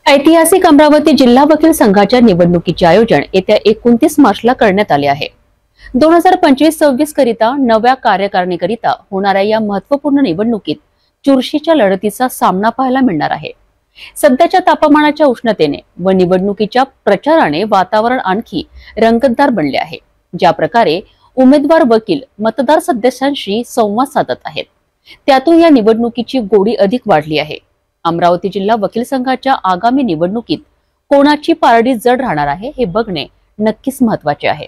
ऐतिहासिक अमरावती जिल्हा वकील संघाच्या निवडणुकीचे आयोजन येत्या 29 मार्चला करण्यात आले आहे। 2025-26 करिता नव्या कार्यकारिणीकरिता होणाऱ्या या महत्त्वपूर्ण निवडणुकीत चुरशीच्या लढतीचा सामना पाहायला मिळणार आहे। सध्याच्या तापमानाच्या उष्णतेने व निवडणुकीच्या प्रचाराने वातावरण आणखी रंगतदार बनले आहे। ज्या प्रकारे उमेदवार वकील मतदार सदस्यांशी संवाद साधत आहेत, त्यातून या निवडणुकीची गोडी अधिक वाढली आहे। अमरावती जिल्हा वकील संघाच्या आगामी निवडणुकीत कोणाची पारडी जड राहणार आहे हे बघणे नक्कीच महत्त्वाचे आहे।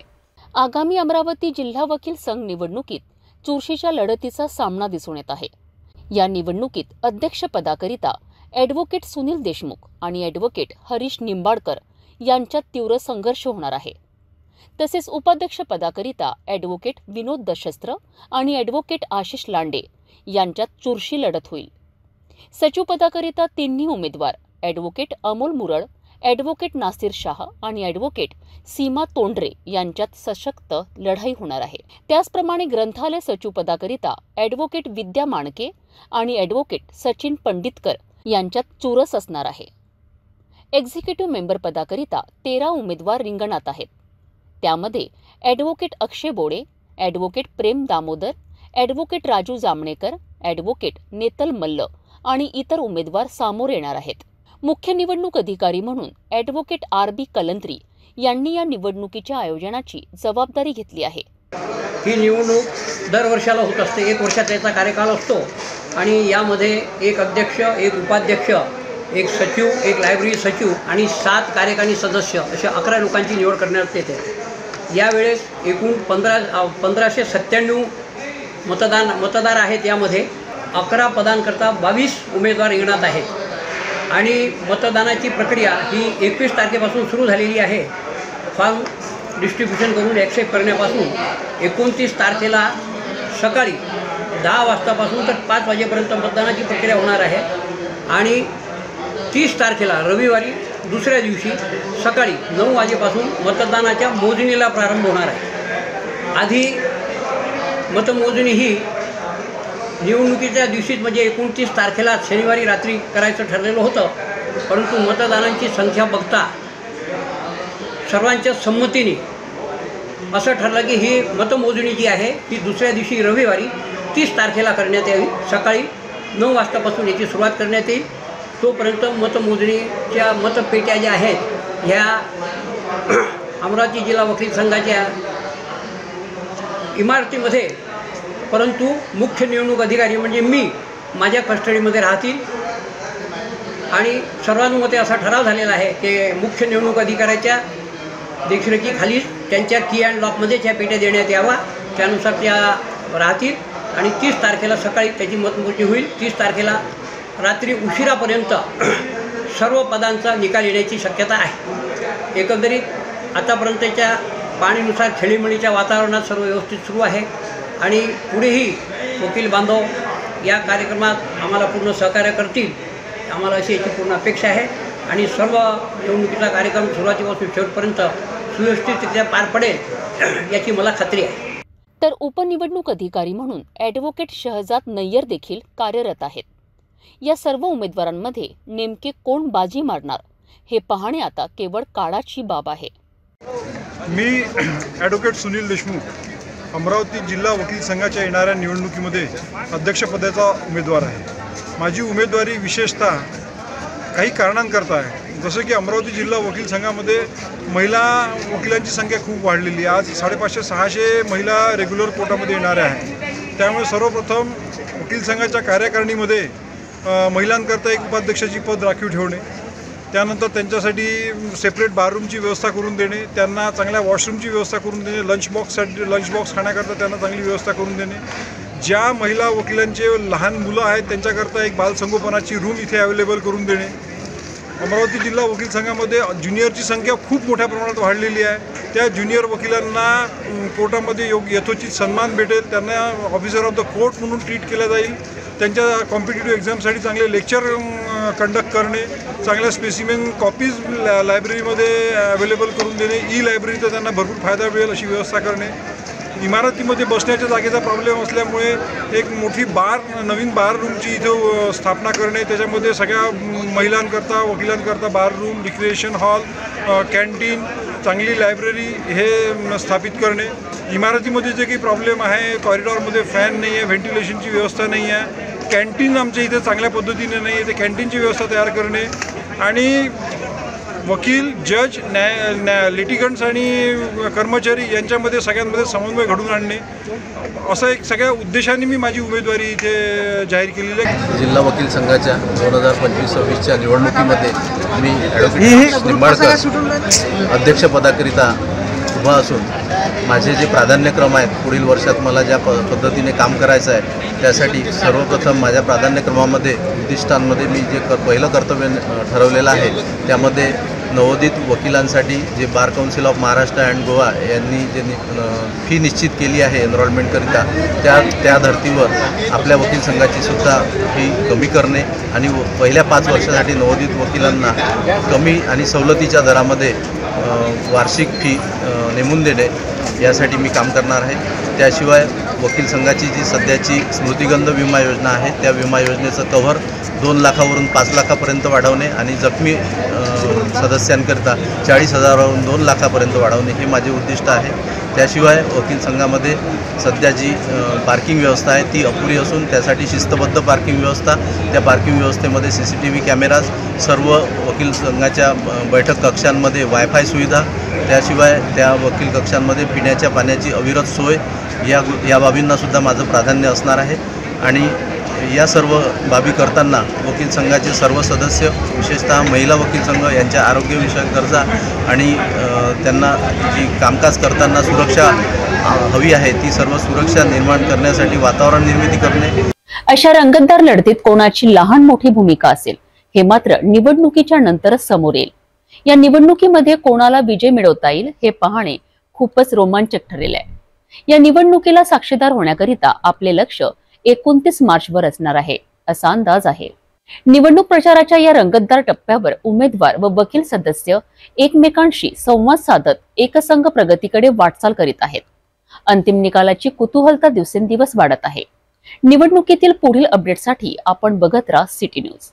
आगामी अमरावती जिल्हा वकील संघ निवडणुकीत चुरशीच्या लढतीचा सामना दिसून येत आहे। या निवडणुकीत अध्यक्षपदाकरिता ॲडव्होकेट सुनील देशमुख आणि ॲडव्होकेट हरीश निंबाडकर यांच्यात तीव्र संघर्ष होणार आहे। तसेच उपाध्यक्षपदाकरिता ॲडव्होकेट विनोद दशस्त्र आणि ॲडव्होकेट आशिष लांडे यांच्यात चुरशी लढत होईल। सचिव पदाकरिता तिन्ही उमेदवार ॲडव्होकेट अमोल मुरळ, ॲडव्होकेट नासिर शाह आणि ॲडव्होकेट सीमा तोंडरे यांच्यात सशक्त लढाई होणार आहे। त्याचप्रमाणे ग्रंथालय सचिव पदाकरिता ॲडव्होकेट विद्या माणके आणि ॲडव्होकेट सचिन पंडितकर यांच्यात चुरस असणार आहे। एक्झिक्युटिव्ह मेंबर पदाकरिता 13 उमेदवार रिंगणात आहेत। त्यामध्ये ॲडव्होकेट अक्षय बोडे, ॲडव्होकेट प्रेम दामोदर, ॲडव्होकेट राजू जामणेकर, ॲडव्होकेट नेतल मल्ल आणि इतर उमेदवार समोर येणार आहेत। मुख्य निवडणूक अधिकारी म्हणून ॲडव्होकेट RB कलंत्री यांनी या निवडणुकीच्या आयोजनाची जबाबदारी घेतली आहे। ही निवडणूक दरवर्षाला होत असते। 1 वर्षाचा त्याचा कार्यकाल असतो आणि यामध्ये एक अध्यक्ष, एक उपाध्यक्ष, एक सचिव, एक लायब्ररी सचिव आणि 7 कार्यकारी सदस्य अशा 11 लोकांची निवड करण्यात येते। यावेळेस एकूण 1597 मतदार आहेत। यामध्ये 11 पदांकरता 22 उमेदवार रिंगणात आहेत आणि मतदानाची प्रक्रिया ही 21 तारखेपासून सुरू झालेली आहे। फॉर्म डिस्ट्रीब्युशन करून ॲक्सेप्ट करण्यापासून 29 तारखेला सकाळी 10 वाजतापासून तर 5 वाजेपर्यंत मतदानाची प्रक्रिया होणार आहे आणि 30 तारखेला रविवारी दुसऱ्या दिवशी सकाळी 9 वाजेपासून मतदानाच्या मोजणीला प्रारंभ होणार आहे। आधी मतमोजणी ही निवडणुकीच्या दिवशीच म्हणजे 29 तारखेला शनिवारी रात्री करायचं ठरलेलं होतं, परंतु मतदानांची संख्या बघता सर्वांच्या संमतीने असं ठरलं की ही मतमोजणी जी आहे ती दुसऱ्या दिवशी रविवारी 30 तारखेला करण्यात यावी। सकाळी 9 वाजतापासून याची सुरुवात करण्यात येईल। तोपर्यंत मतमोजणीच्या मतपेट्या ज्या आहेत ह्या अमरावती जिल्हा वकील संघाच्या इमारतीमध्ये, परंतु मुख्य निवडणूक अधिकारी म्हणजे मी माझ्या कस्टडीमध्ये राहतील आणि सर्वानुमते असा ठराव झालेला आहे की मुख्य निवडणूक अधिकाऱ्याच्या देखरेखीखाली त्यांच्या की अँड लॉकमध्येच ह्या पेट्या देण्यात यावा। त्यानुसार त्या राहतील आणि 30 तारखेला सकाळी त्याची मतमोजणी होईल। 30 तारखेला रात्री उशिरापर्यंत सर्व पदांचा निकाल येण्याची शक्यता आहे। एकंदरीत आतापर्यंतच्या पाणीनुसार खेळीमेळीच्या वातावरणात सर्व व्यवस्थित सुरू आहे आणि पुढेही वकील बांधव या कार्यक्रमात आम्हाला पूर्ण सहकार्य करतील, आम्हाला अशी याची पूर्ण अपेक्षा आहे आणि सर्व निवडणुकीचा कार्यक्रम सुरुवातीपासून शेवटपर्यंत सुव्यवस्थितरित्या पार पडेल याची मला खात्री आहे। तर उपनिवडणूक अधिकारी म्हणून ॲडव्होकेट शहजाद नय्यर देखील कार्यरत आहेत। या सर्व उमेदवारांमध्ये नेमके कोण बाजी मारणार हे पाहणे आता केवळ काळाची बाब आहे। मी ॲडव्होकेट सुनील देशमुख अमरावती जिल्हा वकील संघाच्या येणाऱ्या निवडणुकीमध्ये अध्यक्षपदाचा उमेदवार आहे। माझी उमेदवारी विशेषतः काही कारणांकरता आहे, जसं की अमरावती जिल्हा वकील संघामध्ये महिला वकिलांची संख्या खूप वाढलेली आहे। आज 550-600 महिला रेग्युलर कोर्टामध्ये येणाऱ्या आहेत। त्यामुळे सर्वप्रथम वकील संघाच्या कार्यकारिणीमध्ये महिलांकरता एक उपाध्यक्षाची पद राखीव ठेवणे, त्यानंतर त्यांच्यासाठी सेपरेट बाथरूमची व्यवस्था करून देणे, त्यांना चांगल्या वॉशरूमची व्यवस्था करून देणे, लंच बॉक्स खाण्याकरता त्यांना चांगली व्यवस्था करून देणे। ज्या महिला वकिलांचे लहान मुलं आहेत त्यांच्याकरता एक बालसंगोपनाची रूम इथे अवेलेबल करून देणे। अमरावती जिल्हा वकील संघामध्ये ज्युनियरची संख्या खूप मोठ्या प्रमाणात वाढलेली आहे। त्या ज्युनियर वकिलांना कोर्टामध्ये यथोचित सन्मान भेटेल, त्यांना ऑफिसर ऑफ द कोर्ट म्हणून ट्रीट केलं जाईल। त्यांच्या कॉम्पिटिटिव्ह एक्झामसाठी चांगले लेक्चर कंडक्ट करणे, चांगल्या स्पेसिमेन कॉपीज लायब्ररीमध्ये अवेलेबल करून देणे, ई लायब्ररीचा त्यांना भरपूर फायदा मिळेल अशी व्यवस्था करणे। इमारतीमध्ये बसण्याच्या जागेचा प्रॉब्लेम असल्यामुळे एक मोठी नवीन बार रूमची इथं स्थापना करणे, त्याच्यामध्ये सगळ्या महिलांकरता वकिलांकरता बार रूम, रिक्रिएशन हॉल, कॅन्टीन, चांगली लायब्ररी हे स्थापित करणे. इमारतीमध्ये जे काही प्रॉब्लेम आहे, कॉरिडॉरमध्ये फॅन नाही आहे, व्हेंटिलेशनची व्यवस्था नाही आहे, कॅन्टीन आमच्या इथे चांगल्या पद्धतीने नाही आहे, ते कॅन्टीनची व्यवस्था तयार करणे आणि वकील, जज, लिटिगंट्स आणि कर्मचारी यांच्यामध्ये सगळ्यांमध्ये समन्वय घडवून आणणे, असं एक सगळ्या उद्देशाने मी माझी उमेदवारी इथे जाहीर केलेली आहे. जिल्हा वकील संघाच्या 2025-26च्या निवडणुकीमध्ये मी ॲडव्होकेट निंबाळकर अध्यक्षपदाकरिता उभा असून माझे जे प्राधान्यक्रम आहेत, पुढील वर्षात मला ज्या पद्धतीने काम करायचं आहे त्यासाठी सर्वप्रथम माझ्या प्राधान्यक्रमामध्ये उद्दिष्टांमध्ये मी जे पहिलं कर्तव्य ठरवलेलं आहे त्यामध्ये नवोदित वकिलांसाठी जे bar council of Maharashtra and Goa यांनी जे फी निश्चित केली आहे एनरोलमेंटकरिता त्या धर्तीवर आपल्या वकील संघाची सुद्धा फी कमी करणे आणि पहिल्या 5 वर्षासाठी नवोदित वकिलांना कमी आणि सवलतीच्या दरामध्ये वार्षिक फी नेमून देणे यासाठी मी काम करणार आहे. त्याशिवाय वकील संघाची जी सध्याची स्मृतिगंध विमा योजना आहे त्या विमा योजनेचं कव्हर 2 लाखावरून 5 लाखापर्यंत वाढवणे आणि जखमी सदस्यांकरिता 40,000वरून 2 लाखापर्यंत वाढवणे हे माझे उद्दिष्ट आहे. त्याशिवाय वकील संघामध्ये सध्या जी पार्किंग व्यवस्था आहे ती अपुरी असून त्यासाठी शिस्तबद्ध पार्किंग व्यवस्था, त्या पार्किंग व्यवस्थेमध्ये CCTV कॅमेराज, सर्व वकील संघाच्या बैठक कक्षांमध्ये वायफाय सुविधा, त्याशिवाय त्या वकील कक्षांमध्ये पिण्याच्या पाण्याची अविरत सोय या बाबींनासुद्धा माझं प्राधान्य असणार आहे. आणि या सर्व बाबी करताना वकील संघाचे सर्व सदस्य, विशेषतः महिला वकील संघ यांच्या आरोग्यविषयक गरजा आणि त्यांना जी कामकाज करताना सुरक्षा हवी आहे ती सर्व सुरक्षा निर्माण करण्यासाठी वातावरण निर्मिती करणे. अशा रंगतदार लढतीत कोणाची लहान मोठी भूमिका असेल हे मात्र निवडणुकीच्या नंतरच समोर येईल. या निवडणुकीमध्ये कोणाला विजय मिळवता येईल हे पाहणे खूपच रोमांचक ठरेल आहे. या निवडणुकीला साक्षीदार होण्याकरिता आपले लक्ष 29 मार्चवर असणार आहे असा अंदाज आहे. निवडणूक प्रचाराच्या या रंगतदार टप्प्यावर उमेदवार व वकील सदस्य एकमेकांशी संवाद साधत एकसंघ प्रगतीकडे वाटचाल करीत आहेत. अंतिम निकालाची कुतूहलता दिवसेंदिवस वाढत आहे. निवडणुकीतील पुढील अपडेटसाठी आपण बघत राहा सिटी न्यूज.